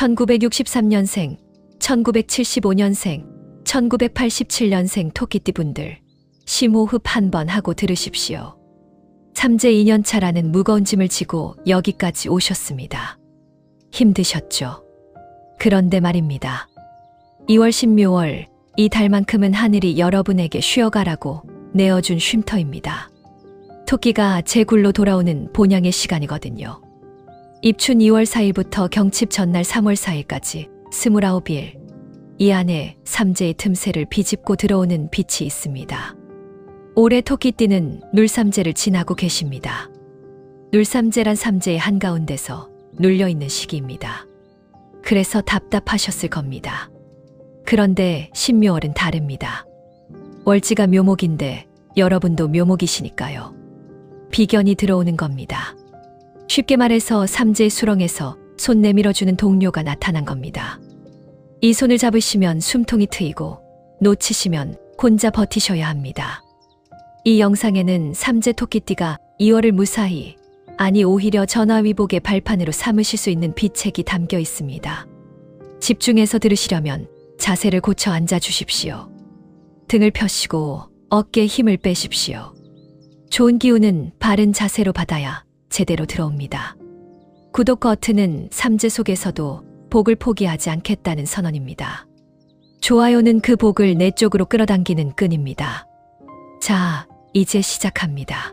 1963년생, 1975년생, 1987년생 토끼띠분들 심호흡 한번 하고 들으십시오. 삼재 2년차라는 무거운 짐을 지고 여기까지 오셨습니다. 힘드셨죠? 그런데 말입니다. 2월 신묘월 이 달만큼은 하늘이 여러분에게 쉬어가라고 내어준 쉼터입니다. 토끼가 제 굴로 돌아오는 본향의 시간이거든요. 입춘 2월 4일부터 경칩 전날 3월 4일까지 29일, 이 안에 삼재의 틈새를 비집고 들어오는 빛이 있습니다. 올해 토끼띠는 눌삼재를 지나고 계십니다. 눌삼재란 삼재의 한가운데서 눌려있는 시기입니다. 그래서 답답하셨을 겁니다. 그런데 신묘월은 다릅니다. 월지가 묘목인데 여러분도 묘목이시니까요. 비견이 들어오는 겁니다. 쉽게 말해서 삼재의 수렁에서 손 내밀어주는 동료가 나타난 겁니다. 이 손을 잡으시면 숨통이 트이고 놓치시면 혼자 버티셔야 합니다. 이 영상에는 삼재 토끼띠가 2월을 무사히, 아니 오히려 전화위복의 발판으로 삼으실 수 있는 비책이 담겨 있습니다. 집중해서 들으시려면 자세를 고쳐 앉아주십시오. 등을 펴시고 어깨에 힘을 빼십시오. 좋은 기운은 바른 자세로 받아야 제대로 들어옵니다. 구독 버튼은 삼재 속에서도 복을 포기하지 않겠다는 선언입니다. 좋아요는 그 복을 내 쪽으로 끌어당기는 끈입니다. 자, 이제 시작합니다.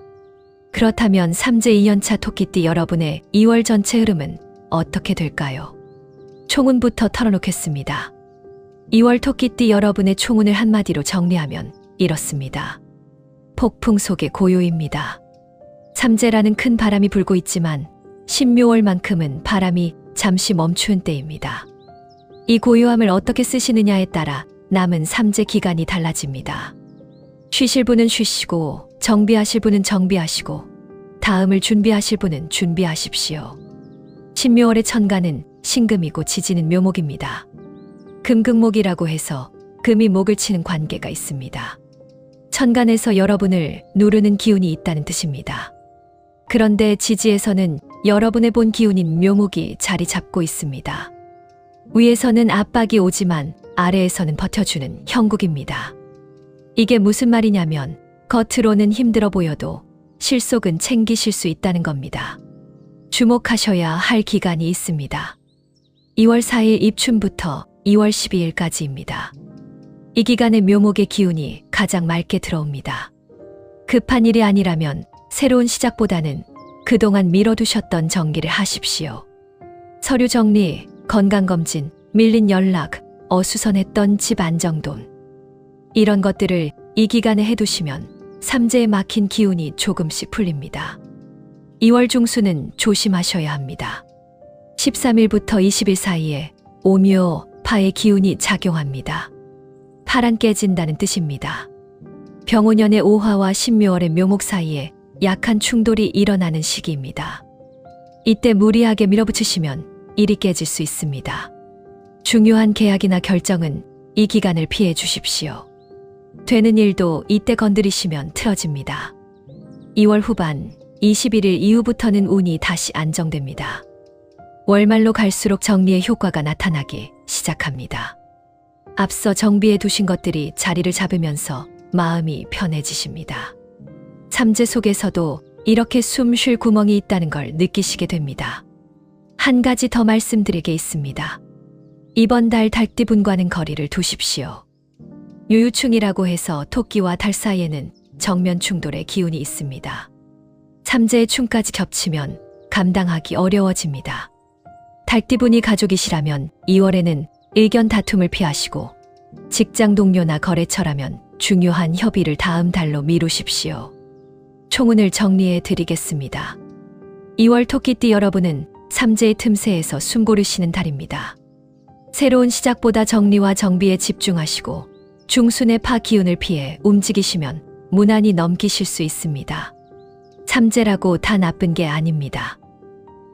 그렇다면 삼재 2년차 토끼띠 여러분의 2월 전체 흐름은 어떻게 될까요? 총운부터 털어놓겠습니다. 2월 토끼띠 여러분의 총운을 한마디로 정리하면 이렇습니다. 폭풍 속의 고요입니다. 삼재라는 큰 바람이 불고 있지만 신묘월만큼은 바람이 잠시 멈추는 때입니다. 이 고요함을 어떻게 쓰시느냐에 따라 남은 삼재 기간이 달라집니다. 쉬실 분은 쉬시고 정비하실 분은 정비하시고 다음을 준비하실 분은 준비하십시오. 신묘월의 천간은 신금이고 지지는 묘목입니다. 금극목이라고 해서 금이 목을 치는 관계가 있습니다. 천간에서 여러분을 누르는 기운이 있다는 뜻입니다. 그런데 지지에서는 여러분의 본 기운인 묘목이 자리 잡고 있습니다. 위에서는 압박이 오지만 아래에서는 버텨주는 형국입니다. 이게 무슨 말이냐면 겉으로는 힘들어 보여도 실속은 챙기실 수 있다는 겁니다. 주목하셔야 할 기간이 있습니다. 2월 4일 입춘부터 2월 12일까지입니다. 이 기간에 묘목의 기운이 가장 맑게 들어옵니다. 급한 일이 아니라면 새로운 시작보다는 그동안 미뤄두셨던 정리를 하십시오. 서류 정리, 건강검진, 밀린 연락, 어수선했던 집 안정돈. 이런 것들을 이 기간에 해두시면 삼재에 막힌 기운이 조금씩 풀립니다. 2월 중순은 조심하셔야 합니다. 13일부터 20일 사이에 오묘, 파의 기운이 작용합니다. 파란 깨진다는 뜻입니다. 병오년의 오화와 신묘월의 묘목 사이에 약한 충돌이 일어나는 시기입니다. 이때 무리하게 밀어붙이시면 일이 깨질 수 있습니다. 중요한 계약이나 결정은 이 기간을 피해 주십시오. 되는 일도 이때 건드리시면 틀어집니다. 2월 후반 21일 이후부터는 운이 다시 안정됩니다. 월말로 갈수록 정리의 효과가 나타나기 시작합니다. 앞서 정비해 두신 것들이 자리를 잡으면서 마음이 편해지십니다. 삼재 속에서도 이렇게 숨 쉴 구멍이 있다는 걸 느끼시게 됩니다. 한 가지 더 말씀드릴 게 있습니다. 이번 달 달띠분과는 거리를 두십시오. 유유충이라고 해서 토끼와 달 사이에는 정면 충돌의 기운이 있습니다. 삼재의 충까지 겹치면 감당하기 어려워집니다. 달띠분이 가족이시라면 2월에는 의견 다툼을 피하시고 직장 동료나 거래처라면 중요한 협의를 다음 달로 미루십시오. 총운을 정리해 드리겠습니다. 2월 토끼띠 여러분은 삼재의 틈새에서 숨 고르시는 달입니다. 새로운 시작보다 정리와 정비에 집중하시고 중순의 파 기운을 피해 움직이시면 무난히 넘기실 수 있습니다. 삼재라고 다 나쁜 게 아닙니다.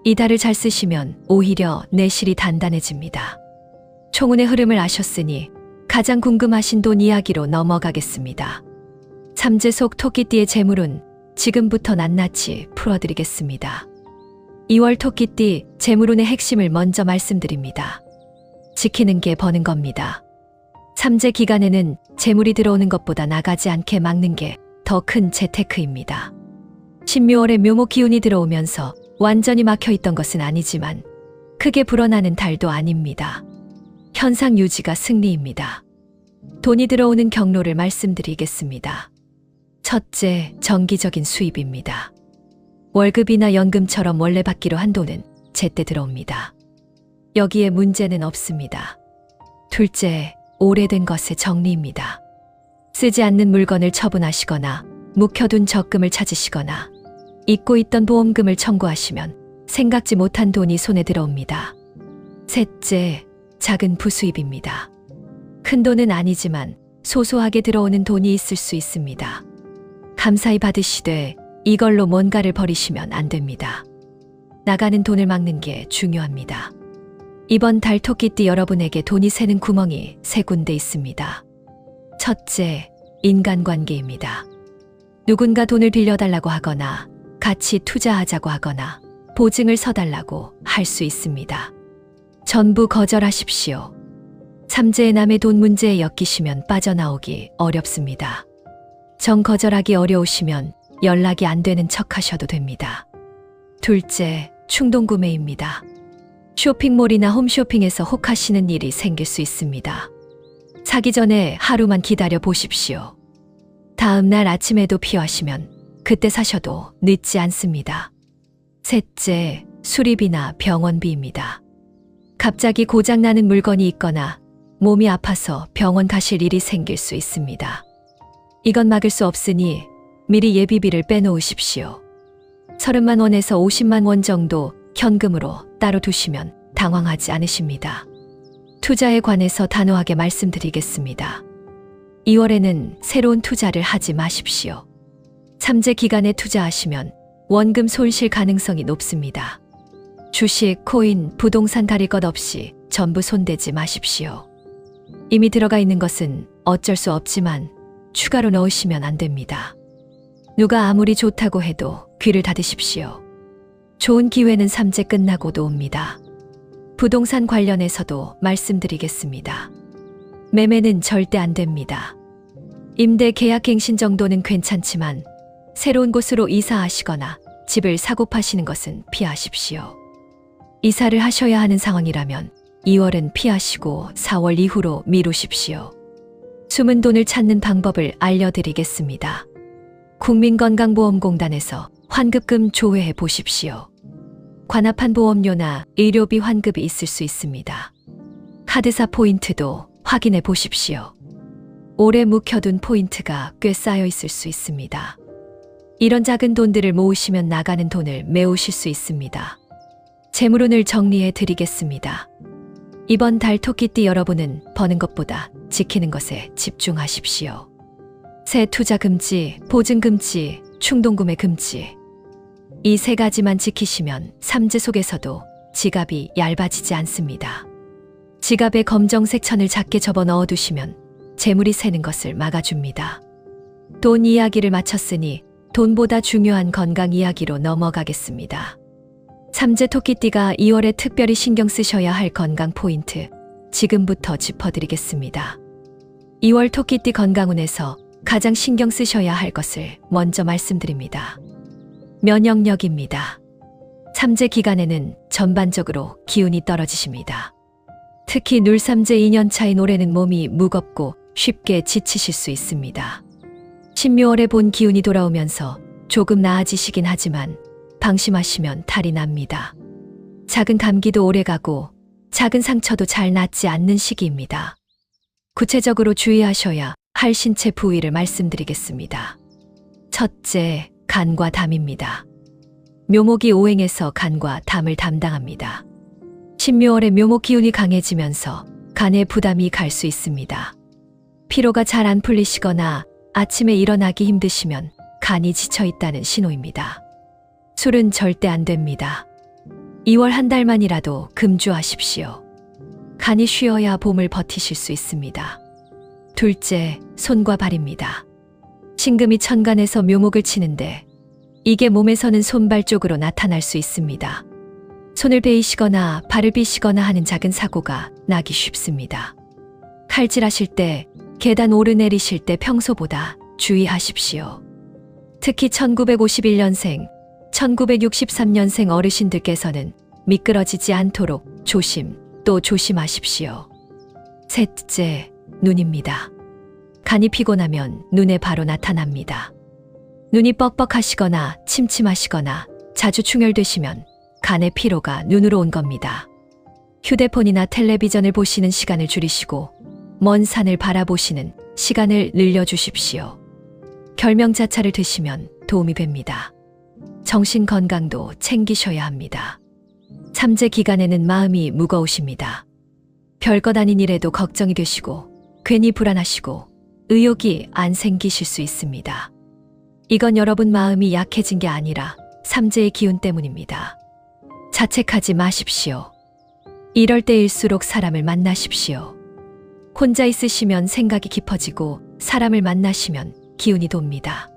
이 달을 잘 쓰시면 오히려 내실이 단단해집니다. 총운의 흐름을 아셨으니 가장 궁금하신 돈 이야기로 넘어가겠습니다. 삼재 속 토끼띠의 재물운 지금부터 낱낱이 풀어드리겠습니다. 2월 토끼띠 재물운의 핵심을 먼저 말씀드립니다. 지키는 게 버는 겁니다. 삼재 기간에는 재물이 들어오는 것보다 나가지 않게 막는 게 더 큰 재테크입니다. 신묘월에 묘목 기운이 들어오면서 완전히 막혀있던 것은 아니지만 크게 불어나는 달도 아닙니다. 현상 유지가 승리입니다. 돈이 들어오는 경로를 말씀드리겠습니다. 첫째, 정기적인 수입입니다. 월급이나 연금처럼 원래 받기로 한 돈은 제때 들어옵니다. 여기에 문제는 없습니다. 둘째, 오래된 것의 정리입니다. 쓰지 않는 물건을 처분하시거나 묵혀둔 적금을 찾으시거나 잊고 있던 보험금을 청구하시면 생각지 못한 돈이 손에 들어옵니다. 셋째, 작은 부수입입니다. 큰 돈은 아니지만 소소하게 들어오는 돈이 있을 수 있습니다. 감사히 받으시되 이걸로 뭔가를 버리시면 안 됩니다. 나가는 돈을 막는 게 중요합니다. 이번 달 토끼띠 여러분에게 돈이 새는 구멍이 세 군데 있습니다. 첫째, 인간관계입니다. 누군가 돈을 빌려달라고 하거나 같이 투자하자고 하거나 보증을 서달라고 할 수 있습니다. 전부 거절하십시오. 삼재의 남의 돈 문제에 엮이시면 빠져나오기 어렵습니다. 정 거절하기 어려우시면 연락이 안 되는 척 하셔도 됩니다. 둘째, 충동구매입니다. 쇼핑몰이나 홈쇼핑에서 혹하시는 일이 생길 수 있습니다. 사기 전에 하루만 기다려 보십시오. 다음 날 아침에도 필요하시면 그때 사셔도 늦지 않습니다. 셋째, 수리비나 병원비입니다. 갑자기 고장나는 물건이 있거나 몸이 아파서 병원 가실 일이 생길 수 있습니다. 이건 막을 수 없으니 미리 예비비를 빼놓으십시오. 30만 원에서 50만 원 정도 현금으로 따로 두시면 당황하지 않으십니다. 투자에 관해서 단호하게 말씀드리겠습니다. 2월에는 새로운 투자를 하지 마십시오. 삼재 기간에 투자하시면 원금 손실 가능성이 높습니다. 주식, 코인, 부동산 가릴 것 없이 전부 손대지 마십시오. 이미 들어가 있는 것은 어쩔 수 없지만 추가로 넣으시면 안 됩니다. 누가 아무리 좋다고 해도 귀를 닫으십시오. 좋은 기회는 삼재 끝나고도 옵니다. 부동산 관련해서도 말씀드리겠습니다. 매매는 절대 안 됩니다. 임대 계약 갱신 정도는 괜찮지만 새로운 곳으로 이사하시거나 집을 사고 파시는 것은 피하십시오. 이사를 하셔야 하는 상황이라면 2월은 피하시고 4월 이후로 미루십시오. 숨은 돈을 찾는 방법을 알려드리겠습니다. 국민건강보험공단에서 환급금 조회해 보십시오. 관합한 보험료나 의료비 환급이 있을 수 있습니다. 카드사 포인트도 확인해 보십시오. 오래 묵혀둔 포인트가 꽤 쌓여 있을 수 있습니다. 이런 작은 돈들을 모으시면 나가는 돈을 메우실 수 있습니다. 재물운을 정리해 드리겠습니다. 이번 달 토끼띠 여러분은 버는 것보다 지키는 것에 집중하십시오. 새 투자 금지, 보증 금지, 충동구매 금지. 이 세 가지만 지키시면 삼재 속에서도 지갑이 얇아지지 않습니다. 지갑에 검정색 천을 작게 접어 넣어두시면 재물이 새는 것을 막아줍니다. 돈 이야기를 마쳤으니 돈보다 중요한 건강 이야기로 넘어가겠습니다. 삼재 토끼띠가 2월에 특별히 신경 쓰셔야 할 건강 포인트 지금부터 짚어드리겠습니다. 2월 토끼띠 건강운에서 가장 신경 쓰셔야 할 것을 먼저 말씀드립니다. 면역력입니다. 삼재 기간에는 전반적으로 기운이 떨어지십니다. 특히 눌삼재 2년차인 올해는 몸이 무겁고 쉽게 지치실 수 있습니다. 신묘월에 본 기운이 돌아오면서 조금 나아지시긴 하지만 방심하시면 탈이 납니다. 작은 감기도 오래가고 작은 상처도 잘 낫지 않는 시기입니다. 구체적으로 주의하셔야 할 신체 부위를 말씀드리겠습니다. 첫째, 간과 담입니다. 묘목이 오행해서 간과 담을 담당합니다. 신묘월에 묘목 기운이 강해지면서 간에 부담이 갈 수 있습니다. 피로가 잘 안 풀리시거나 아침에 일어나기 힘드시면 간이 지쳐 있다는 신호입니다. 술은 절대 안 됩니다. 2월 한 달만이라도 금주하십시오. 간이 쉬어야 봄을 버티실 수 있습니다. 둘째, 손과 발입니다. 신금이 천간에서 묘목을 치는데 이게 몸에서는 손발 쪽으로 나타날 수 있습니다. 손을 베이시거나 발을 비시거나 하는 작은 사고가 나기 쉽습니다. 칼질하실 때, 계단 오르내리실 때 평소보다 주의하십시오. 특히 1951년생, 1963년생 어르신들께서는 미끄러지지 않도록 조심 또 조심하십시오. 셋째, 눈입니다. 간이 피곤하면 눈에 바로 나타납니다. 눈이 뻑뻑하시거나 침침하시거나 자주 충혈되시면 간의 피로가 눈으로 온 겁니다. 휴대폰이나 텔레비전을 보시는 시간을 줄이시고 먼 산을 바라보시는 시간을 늘려주십시오. 결명자차를 드시면 도움이 됩니다. 정신 건강도 챙기셔야 합니다. 삼재 기간에는 마음이 무거우십니다. 별것 아닌 일에도 걱정이 되시고 괜히 불안하시고 의욕이 안 생기실 수 있습니다. 이건 여러분 마음이 약해진 게 아니라 삼재의 기운 때문입니다. 자책하지 마십시오. 이럴 때일수록 사람을 만나십시오. 혼자 있으시면 생각이 깊어지고 사람을 만나시면 기운이 돕니다.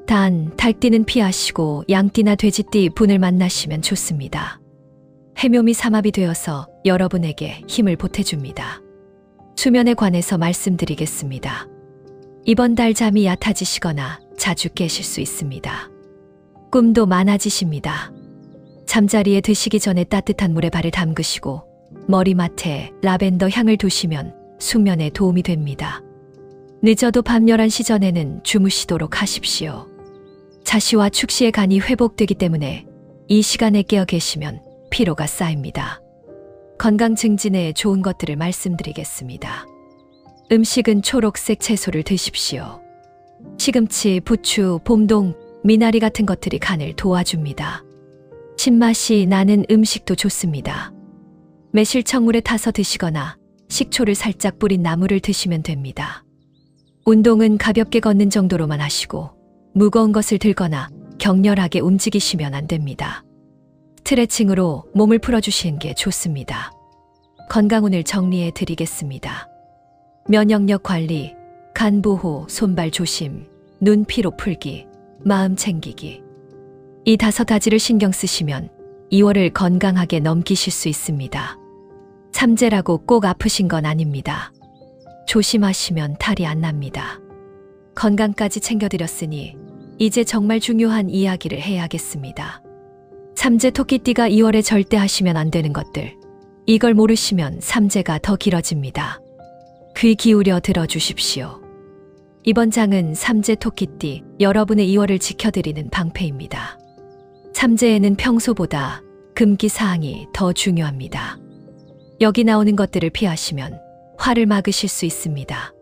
단, 닭띠는 피하시고 양띠나 돼지띠 분을 만나시면 좋습니다. 해묘미 삼합이 되어서 여러분에게 힘을 보태줍니다. 수면에 관해서 말씀드리겠습니다. 이번 달 잠이 얕아지시거나 자주 깨실 수 있습니다. 꿈도 많아지십니다. 잠자리에 드시기 전에 따뜻한 물에 발을 담그시고 머리맡에 라벤더 향을 두시면 숙면에 도움이 됩니다. 늦어도 밤 11시 전에는 주무시도록 하십시오. 자시와 축시의 간이 회복되기 때문에 이 시간에 깨어 계시면 피로가 쌓입니다. 건강 증진에 좋은 것들을 말씀드리겠습니다. 음식은 초록색 채소를 드십시오. 시금치, 부추, 봄동, 미나리 같은 것들이 간을 도와줍니다. 신맛이 나는 음식도 좋습니다. 매실청물에 타서 드시거나 식초를 살짝 뿌린 나물을 드시면 됩니다. 운동은 가볍게 걷는 정도로만 하시고 무거운 것을 들거나 격렬하게 움직이시면 안 됩니다. 스트레칭으로 몸을 풀어주시는 게 좋습니다. 건강운을 정리해 드리겠습니다. 면역력 관리, 간 보호, 손발 조심, 눈 피로 풀기, 마음 챙기기. 이 5가지를 신경 쓰시면 2월을 건강하게 넘기실 수 있습니다. 삼재라고 꼭 아프신 건 아닙니다. 조심하시면 탈이 안 납니다. 건강까지 챙겨드렸으니 이제 정말 중요한 이야기를 해야겠습니다. 삼재 토끼띠가 2월에 절대 하시면 안 되는 것들. 이걸 모르시면 삼재가 더 길어집니다. 귀 기울여 들어주십시오. 이번 장은 삼재 토끼띠 여러분의 2월을 지켜드리는 방패입니다. 삼재에는 평소보다 금기사항이 더 중요합니다. 여기 나오는 것들을 피하시면 화를 막으실 수 있습니다.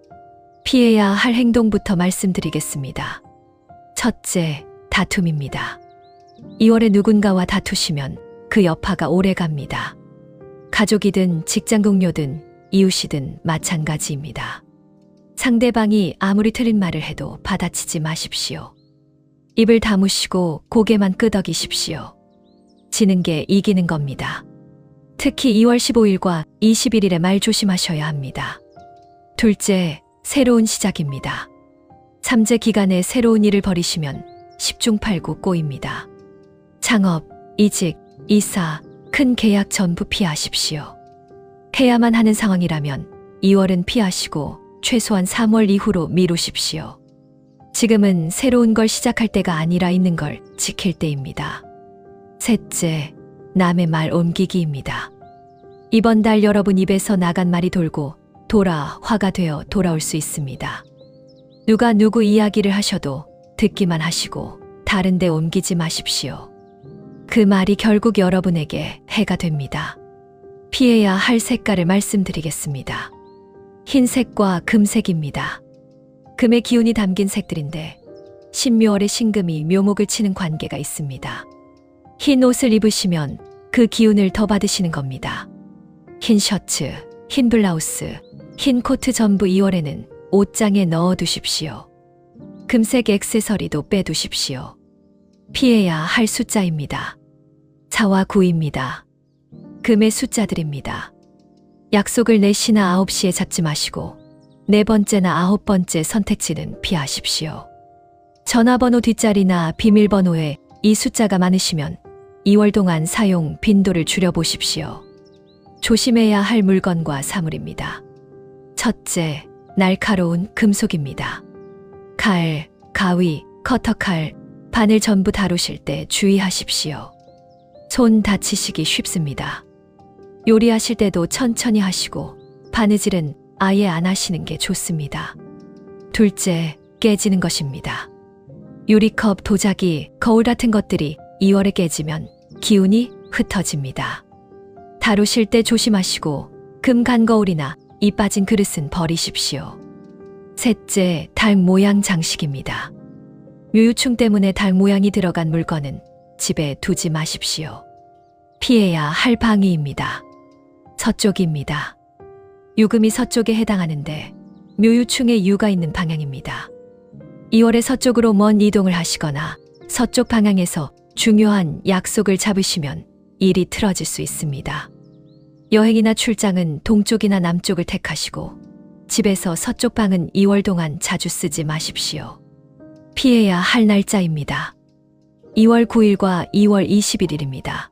피해야 할 행동부터 말씀드리겠습니다. 첫째, 다툼입니다. 2월에 누군가와 다투시면 그 여파가 오래 갑니다. 가족이든 직장 동료든 이웃이든 마찬가지입니다. 상대방이 아무리 틀린 말을 해도 받아치지 마십시오. 입을 다무시고 고개만 끄덕이십시오. 지는 게 이기는 겁니다. 특히 2월 15일과 21일에 말 조심하셔야 합니다. 둘째, 새로운 시작입니다. 삼재 기간에 새로운 일을 벌이시면 10중 8구 꼬입니다. 창업, 이직, 이사, 큰 계약 전부 피하십시오. 해야만 하는 상황이라면 2월은 피하시고 최소한 3월 이후로 미루십시오. 지금은 새로운 걸 시작할 때가 아니라 있는 걸 지킬 때입니다. 셋째, 남의 말 옮기기입니다. 이번 달 여러분 입에서 나간 말이 돌고 돌아 화가 되어 돌아올 수 있습니다. 누가 누구 이야기를 하셔도 듣기만 하시고 다른 데 옮기지 마십시오. 그 말이 결국 여러분에게 해가 됩니다. 피해야 할 색깔을 말씀드리겠습니다. 흰색과 금색입니다. 금의 기운이 담긴 색들인데 신묘월의 신금이 묘목을 치는 관계가 있습니다. 흰 옷을 입으시면 그 기운을 더 받으시는 겁니다. 흰 셔츠, 흰 블라우스, 흰 코트 전부 2월에는 옷장에 넣어두십시오. 금색 액세서리도 빼두십시오. 피해야 할 숫자입니다. 4와 9입니다. 금의 숫자들입니다. 약속을 4시나 9시에 잡지 마시고 4번째나 9번째 선택지는 피하십시오. 전화번호 뒷자리나 비밀번호에 이 숫자가 많으시면 2월 동안 사용 빈도를 줄여보십시오. 조심해야 할 물건과 사물입니다. 첫째, 날카로운 금속입니다. 칼, 가위, 커터칼, 바늘 전부 다루실 때 주의하십시오. 손 다치시기 쉽습니다. 요리하실 때도 천천히 하시고 바느질은 아예 안 하시는 게 좋습니다. 둘째, 깨지는 것입니다. 유리컵, 도자기, 거울 같은 것들이 2월에 깨지면 기운이 흩어집니다. 다루실 때 조심하시고 금 간 거울이나 이 빠진 그릇은 버리십시오. 셋째, 닭 모양 장식입니다. 묘유충 때문에 닭 모양이 들어간 물건은 집에 두지 마십시오. 피해야 할 방위입니다. 서쪽입니다. 유금이 서쪽에 해당하는데 묘유충의 유가 있는 방향입니다. 2월에 서쪽으로 먼 이동을 하시거나 서쪽 방향에서 중요한 약속을 잡으시면 일이 틀어질 수 있습니다. 여행이나 출장은 동쪽이나 남쪽을 택하시고 집에서 서쪽 방은 2월 동안 자주 쓰지 마십시오. 피해야 할 날짜입니다. 2월 9일과 2월 21일입니다.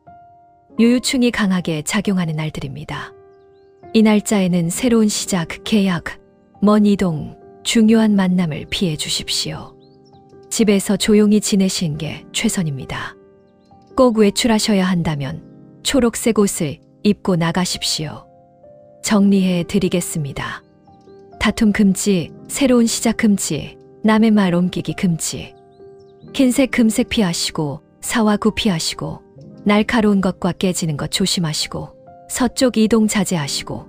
묘유충이 강하게 작용하는 날들입니다. 이 날짜에는 새로운 시작, 계약, 먼 이동, 중요한 만남을 피해 주십시오. 집에서 조용히 지내시는 게 최선입니다. 꼭 외출하셔야 한다면 초록색 옷을 입고 나가십시오. 정리해 드리겠습니다. 다툼 금지, 새로운 시작 금지, 남의 말 옮기기 금지. 흰색, 금색 피하시고 사와 구 피하시고 날카로운 것과 깨지는 것 조심하시고 서쪽 이동 자제하시고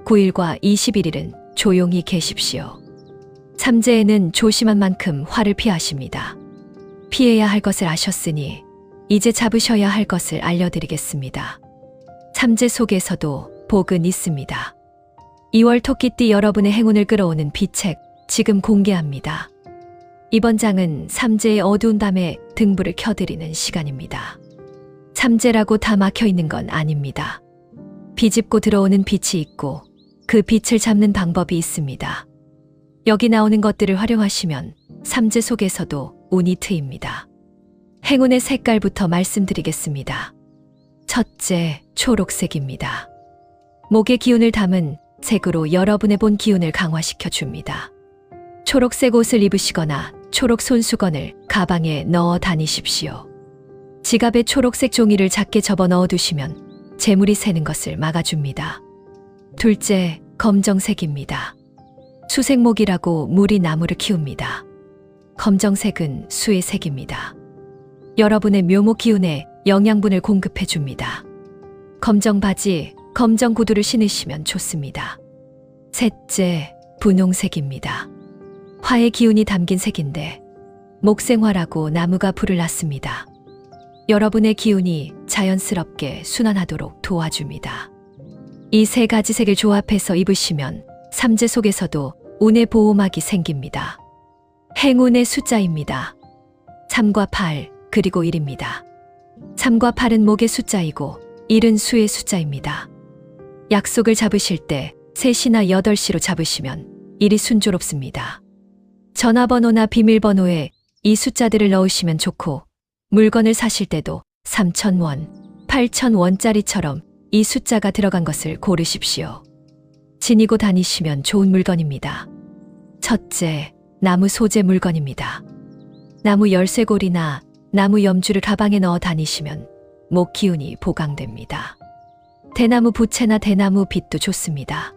9일과 21일은 조용히 계십시오. 삼재에는 조심한 만큼 화를 피하십니다. 피해야 할 것을 아셨으니 이제 잡으셔야 할 것을 알려드리겠습니다. 삼재 속에서도 복은 있습니다. 2월 토끼띠 여러분의 행운을 끌어오는 비책 지금 공개합니다. 이번 장은 삼재의 어두운 밤에 등불을 켜드리는 시간입니다. 삼재라고 다 막혀 있는 건 아닙니다. 비집고 들어오는 빛이 있고 그 빛을 잡는 방법이 있습니다. 여기 나오는 것들을 활용하시면 삼재 속에서도 운이 트입니다. 행운의 색깔부터 말씀드리겠습니다. 첫째, 초록색입니다. 목의 기운을 담은 색으로 여러분의 본 기운을 강화시켜 줍니다. 초록색 옷을 입으시거나 초록 손수건을 가방에 넣어 다니십시오. 지갑에 초록색 종이를 작게 접어 넣어 두시면 재물이 새는 것을 막아줍니다. 둘째, 검정색입니다. 수색목이라고 물이 나무를 키웁니다. 검정색은 수의 색입니다. 여러분의 묘목 기운에 영양분을 공급해 줍니다. 검정 바지, 검정 구두를 신으시면 좋습니다. 셋째, 분홍색입니다. 화의 기운이 담긴 색인데 목생화라고 나무가 불을 났습니다. 여러분의 기운이 자연스럽게 순환하도록 도와줍니다. 이 세 가지 색을 조합해서 입으시면 삼재 속에서도 운의 보호막이 생깁니다. 행운의 숫자입니다. 3과 8 그리고 1입니다. 3과 8은 목의 숫자이고 1은 수의 숫자입니다. 약속을 잡으실 때 3시나 8시로 잡으시면 일이 순조롭습니다. 전화번호나 비밀번호에 이 숫자들을 넣으시면 좋고 물건을 사실 때도 3,000원, 8,000원짜리처럼 이 숫자가 들어간 것을 고르십시오. 지니고 다니시면 좋은 물건입니다. 첫째, 나무 소재 물건입니다. 나무 열쇠고리나 나무 염주를 가방에 넣어 다니시면 목 기운이 보강됩니다. 대나무 부채나 대나무 빛도 좋습니다.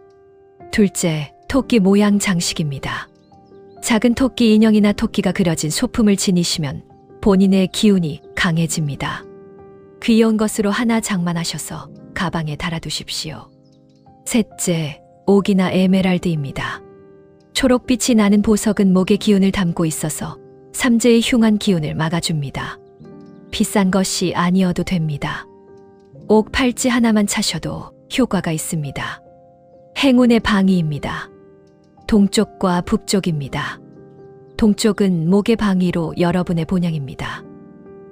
둘째, 토끼 모양 장식입니다. 작은 토끼 인형이나 토끼가 그려진 소품을 지니시면 본인의 기운이 강해집니다. 귀여운 것으로 하나 장만하셔서 가방에 달아두십시오. 셋째, 옥이나 에메랄드입니다. 초록빛이 나는 보석은 목의 기운을 담고 있어서 삼재의 흉한 기운을 막아줍니다. 비싼 것이 아니어도 됩니다. 옥 팔찌 하나만 차셔도 효과가 있습니다. 행운의 방위입니다. 동쪽과 북쪽입니다. 동쪽은 목의 방위로 여러분의 본향입니다.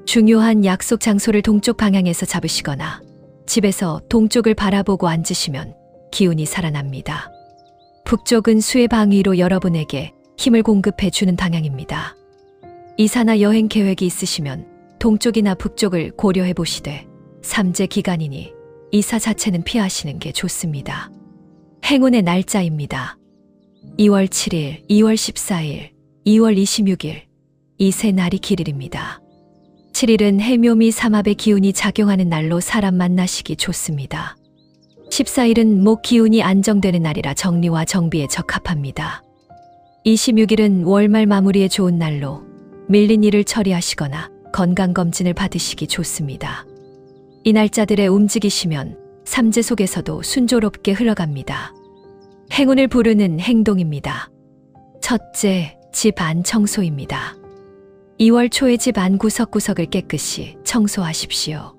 중요한 약속 장소를 동쪽 방향에서 잡으시거나 집에서 동쪽을 바라보고 앉으시면 기운이 살아납니다. 북쪽은 수의 방위로 여러분에게 힘을 공급해 주는 방향입니다. 이사나 여행 계획이 있으시면 동쪽이나 북쪽을 고려해 보시되 삼재 기간이니 이사 자체는 피하시는 게 좋습니다. 행운의 날짜입니다. 2월 7일, 2월 14일, 2월 26일 이 세 날이 길일입니다. 7일은 해묘미 삼합의 기운이 작용하는 날로 사람 만나시기 좋습니다. 14일은 목 기운이 안정되는 날이라 정리와 정비에 적합합니다. 26일은 월말 마무리에 좋은 날로 밀린 일을 처리하시거나 건강검진을 받으시기 좋습니다. 이 날짜들에 움직이시면 삼재 속에서도 순조롭게 흘러갑니다. 행운을 부르는 행동입니다. 첫째, 집 안 청소입니다. 2월 초에 집 안 구석구석을 깨끗이 청소하십시오.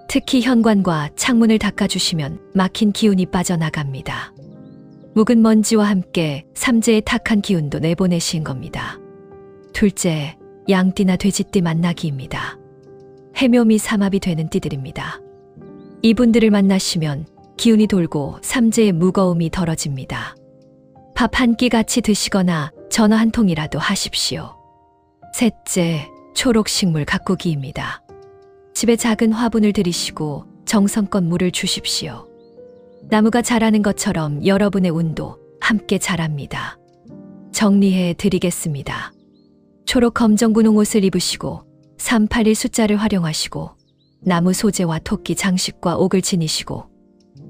특히 현관과 창문을 닦아주시면 막힌 기운이 빠져나갑니다. 묵은 먼지와 함께 삼재의 탁한 기운도 내보내신 겁니다. 둘째, 양띠나 돼지띠 만나기입니다. 해묘미 삼합이 되는 띠들입니다. 이분들을 만나시면 기운이 돌고 삼재의 무거움이 덜어집니다. 밥 한 끼 같이 드시거나 전화 한 통이라도 하십시오. 셋째, 초록식물 가꾸기입니다. 집에 작은 화분을 들이시고 정성껏 물을 주십시오. 나무가 자라는 것처럼 여러분의 운도 함께 자랍니다. 정리해 드리겠습니다. 초록 검정 분홍 옷을 입으시고 381 숫자를 활용하시고 나무 소재와 토끼 장식과 옥을 지니시고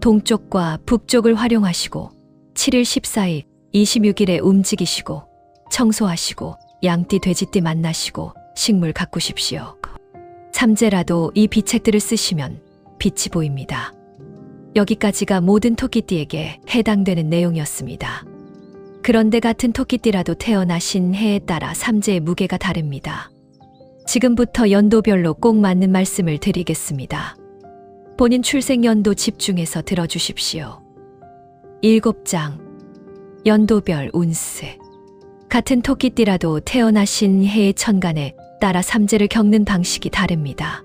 동쪽과 북쪽을 활용하시고 7일 14일 26일에 움직이시고 청소하시고 양띠 돼지띠 만나시고 식물 가꾸십시오. 삼재라도 이 비책들을 쓰시면 빛이 보입니다. 여기까지가 모든 토끼띠에게 해당되는 내용이었습니다. 그런데 같은 토끼띠라도 태어나신 해에 따라 삼재의 무게가 다릅니다. 지금부터 연도별로 꼭 맞는 말씀을 드리겠습니다. 본인 출생 연도 집중해서 들어주십시오. 7장 연도별 운세. 같은 토끼띠라도 태어나신 해의 천간에 따라 삼재를 겪는 방식이 다릅니다.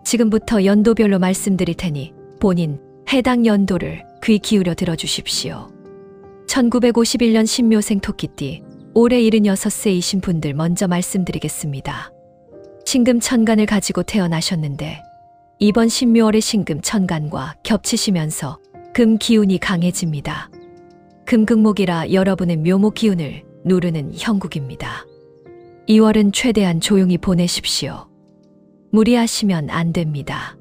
지금부터 연도별로 말씀드릴 테니 본인 해당 연도를 귀 기울여 들어주십시오. 1951년 신묘생 토끼띠 올해 76세이신 분들 먼저 말씀드리겠습니다. 신금 천간을 가지고 태어나셨는데 이번 신묘월의 신금 천간과 겹치시면서 금 기운이 강해집니다. 금극목이라 여러분의 묘목 기운을 누르는 형국입니다. 2월은 최대한 조용히 보내십시오. 무리하시면 안 됩니다.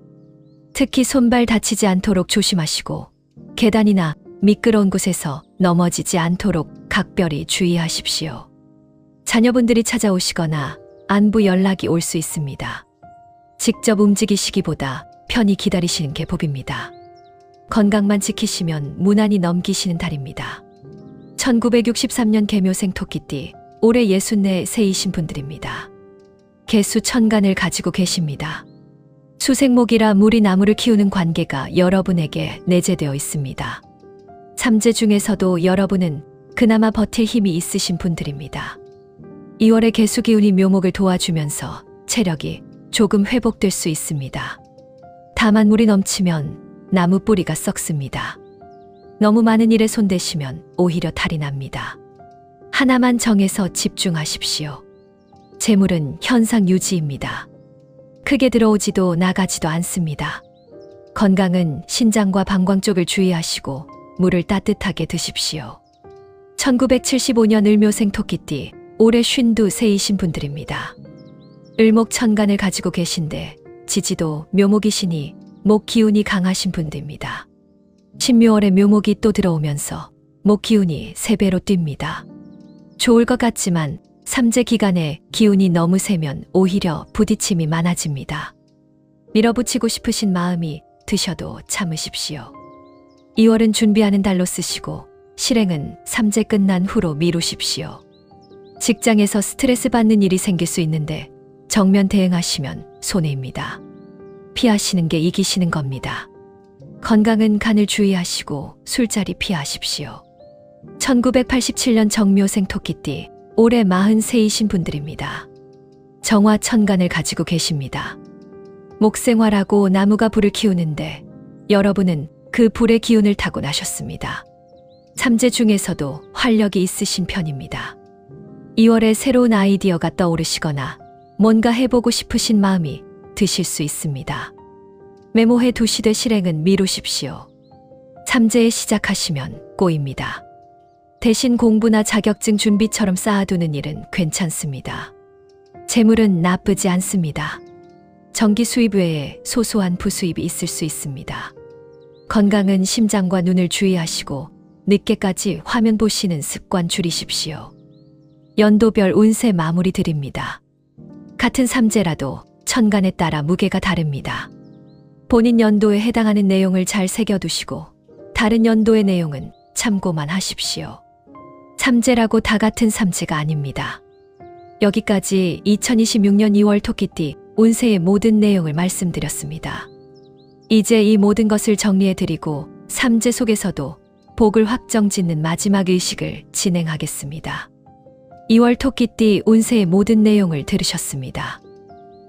특히 손발 다치지 않도록 조심하시고 계단이나 미끄러운 곳에서 넘어지지 않도록 각별히 주의하십시오. 자녀분들이 찾아오시거나 안부 연락이 올 수 있습니다. 직접 움직이시기보다 편히 기다리시는 게 복입니다. 건강만 지키시면 무난히 넘기시는 달입니다. 1963년 개묘생 토끼띠 올해 64세이신 분들입니다. 개수 천간을 가지고 계십니다. 수생목이라 물이 나무를 키우는 관계가 여러분에게 내재되어 있습니다. 삼재 중에서도 여러분은 그나마 버틸 힘이 있으신 분들입니다. 2월의 개수 기운이 묘목을 도와주면서 체력이 조금 회복될 수 있습니다. 다만 물이 넘치면 나무 뿌리가 썩습니다. 너무 많은 일에 손대시면 오히려 탈이 납니다. 하나만 정해서 집중하십시오. 재물은 현상 유지입니다. 크게 들어오지도 나가지도 않습니다. 건강은 신장과 방광 쪽을 주의하시고 물을 따뜻하게 드십시오. 1975년 을묘생 토끼띠 올해 52세이신 분들입니다. 을목 천간을 가지고 계신데 지지도 묘목이시니 목 기운이 강하신 분들입니다. 신묘월에 묘목이 또 들어오면서 목 기운이 3배로 뜁니다. 좋을 것 같지만 삼재 기간에 기운이 너무 세면 오히려 부딪힘이 많아집니다. 밀어붙이고 싶으신 마음이 드셔도 참으십시오. 2월은 준비하는 달로 쓰시고 실행은 삼재 끝난 후로 미루십시오. 직장에서 스트레스 받는 일이 생길 수 있는데 정면 대응하시면 손해입니다. 피하시는 게 이기시는 겁니다. 건강은 간을 주의하시고 술자리 피하십시오. 1987년 정묘생 토끼띠 올해 43이신 분들입니다. 정화 천간을 가지고 계십니다. 목생화라고 나무가 불을 키우는데 여러분은 그 불의 기운을 타고나셨습니다. 삼재 중에서도 활력이 있으신 편입니다. 2월에 새로운 아이디어가 떠오르시거나 뭔가 해보고 싶으신 마음이 드실 수 있습니다. 메모해 두시되 실행은 미루십시오. 삼재에 시작하시면 꼬입니다. 대신 공부나 자격증 준비처럼 쌓아두는 일은 괜찮습니다. 재물은 나쁘지 않습니다. 정기 수입 외에 소소한 부수입이 있을 수 있습니다. 건강은 심장과 눈을 주의하시고 늦게까지 화면 보시는 습관 줄이십시오. 연도별 운세 마무리 드립니다. 같은 삼재라도 천간에 따라 무게가 다릅니다. 본인 연도에 해당하는 내용을 잘 새겨두시고 다른 연도의 내용은 참고만 하십시오. 삼재라고 다 같은 삼재가 아닙니다. 여기까지 2026년 2월 토끼띠 운세의 모든 내용을 말씀드렸습니다. 이제 이 모든 것을 정리해드리고 삼재 속에서도 복을 확정짓는 마지막 의식을 진행하겠습니다. 2월 토끼띠 운세의 모든 내용을 들으셨습니다.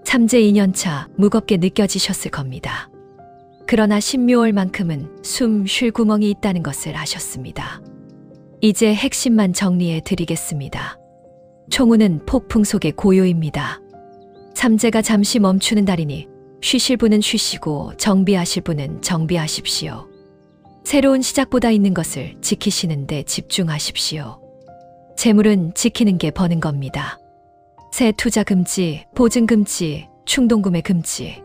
삼재 2년차 무겁게 느껴지셨을 겁니다. 그러나 신묘월만큼은 숨 쉴 구멍이 있다는 것을 아셨습니다. 이제 핵심만 정리해 드리겠습니다. 총우는 폭풍 속의 고요입니다. 삼재가 잠시 멈추는 달이니 쉬실 분은 쉬시고 정비하실 분은 정비하십시오. 새로운 시작보다 있는 것을 지키시는 데 집중하십시오. 재물은 지키는 게 버는 겁니다. 새 투자 금지, 보증 금지, 충동구매 금지.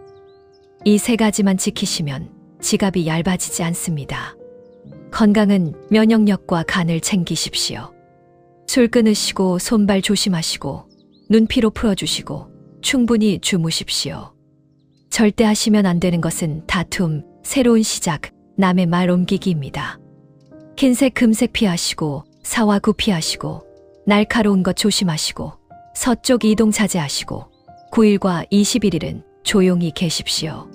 이 세 가지만 지키시면 지갑이 얇아지지 않습니다. 건강은 면역력과 간을 챙기십시오. 술 끊으시고 손발 조심하시고 눈피로 풀어주시고 충분히 주무십시오. 절대 하시면 안 되는 것은 다툼, 새로운 시작, 남의 말 옮기기입니다. 흰색, 금색 피하시고 사와 구 피하시고 날카로운 것 조심하시고 서쪽 이동 자제하시고 9일과 21일은 조용히 계십시오.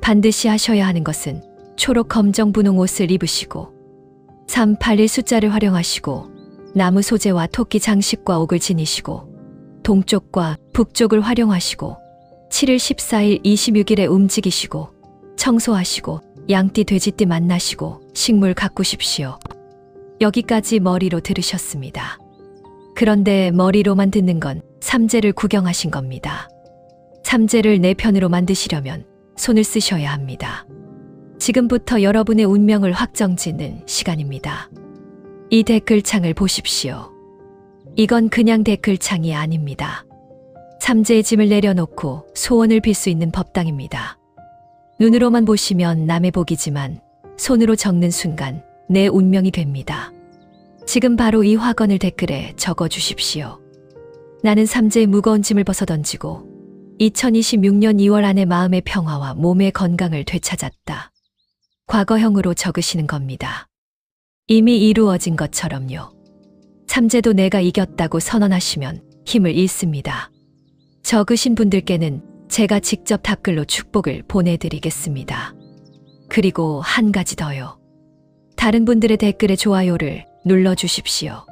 반드시 하셔야 하는 것은 초록 검정 분홍 옷을 입으시고 3, 8일 숫자를 활용하시고 나무 소재와 토끼 장식과 옥을 지니시고 동쪽과 북쪽을 활용하시고 7일, 14일, 26일에 움직이시고 청소하시고 양띠, 돼지띠 만나시고 식물 가꾸십시오. 여기까지 머리로 들으셨습니다. 그런데 머리로만 듣는 건 삼재를 구경하신 겁니다. 삼재를 내 편으로 만드시려면 손을 쓰셔야 합니다. 지금부터 여러분의 운명을 확정짓는 시간입니다. 이 댓글창을 보십시오. 이건 그냥 댓글창이 아닙니다. 삼재의 짐을 내려놓고 소원을 빌 수 있는 법당입니다. 눈으로만 보시면 남의 복이지만 손으로 적는 순간 내 운명이 됩니다. 지금 바로 이 화건을 댓글에 적어 주십시오. 나는 삼재의 무거운 짐을 벗어던지고 2026년 2월 안에 마음의 평화와 몸의 건강을 되찾았다. 과거형으로 적으시는 겁니다. 이미 이루어진 것처럼요. 삼재도 내가 이겼다고 선언하시면 힘을 잃습니다. 적으신 분들께는 제가 직접 답글로 축복을 보내드리겠습니다. 그리고 한 가지 더요. 다른 분들의 댓글에 좋아요를 눌러주십시오.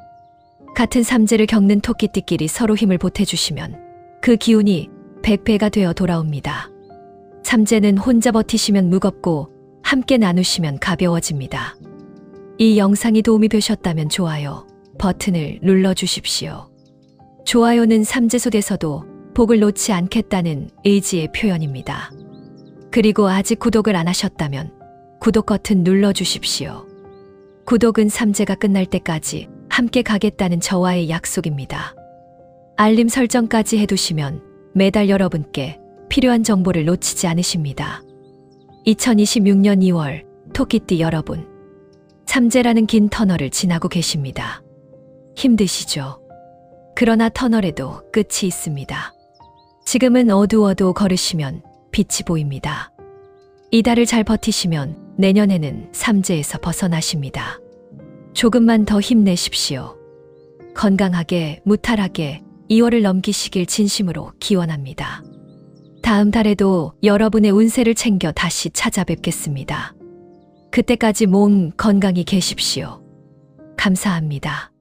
같은 삼재를 겪는 토끼띠끼리 서로 힘을 보태주시면 그 기운이 100배가 되어 돌아옵니다. 삼재는 혼자 버티시면 무겁고 함께 나누시면 가벼워집니다. 이 영상이 도움이 되셨다면 좋아요 버튼을 눌러주십시오. 좋아요는 삼재 속에서도 복을 놓지 않겠다는 의지의 표현입니다. 그리고 아직 구독을 안 하셨다면 구독 버튼 눌러주십시오. 구독은 삼재가 끝날 때까지 함께 가겠다는 저와의 약속입니다. 알림 설정까지 해두시면 매달 여러분께 필요한 정보를 놓치지 않으십니다. 2026년 2월 토끼띠 여러분, 삼재라는 긴 터널을 지나고 계십니다. 힘드시죠? 그러나 터널에도 끝이 있습니다. 지금은 어두워도 걸으시면 빛이 보입니다. 이 달을 잘 버티시면 내년에는 삼재에서 벗어나십니다. 조금만 더 힘내십시오. 건강하게 무탈하게 2월을 넘기시길 진심으로 기원합니다. 다음 달에도 여러분의 운세를 챙겨 다시 찾아뵙겠습니다. 그때까지 몸 건강히 계십시오. 감사합니다.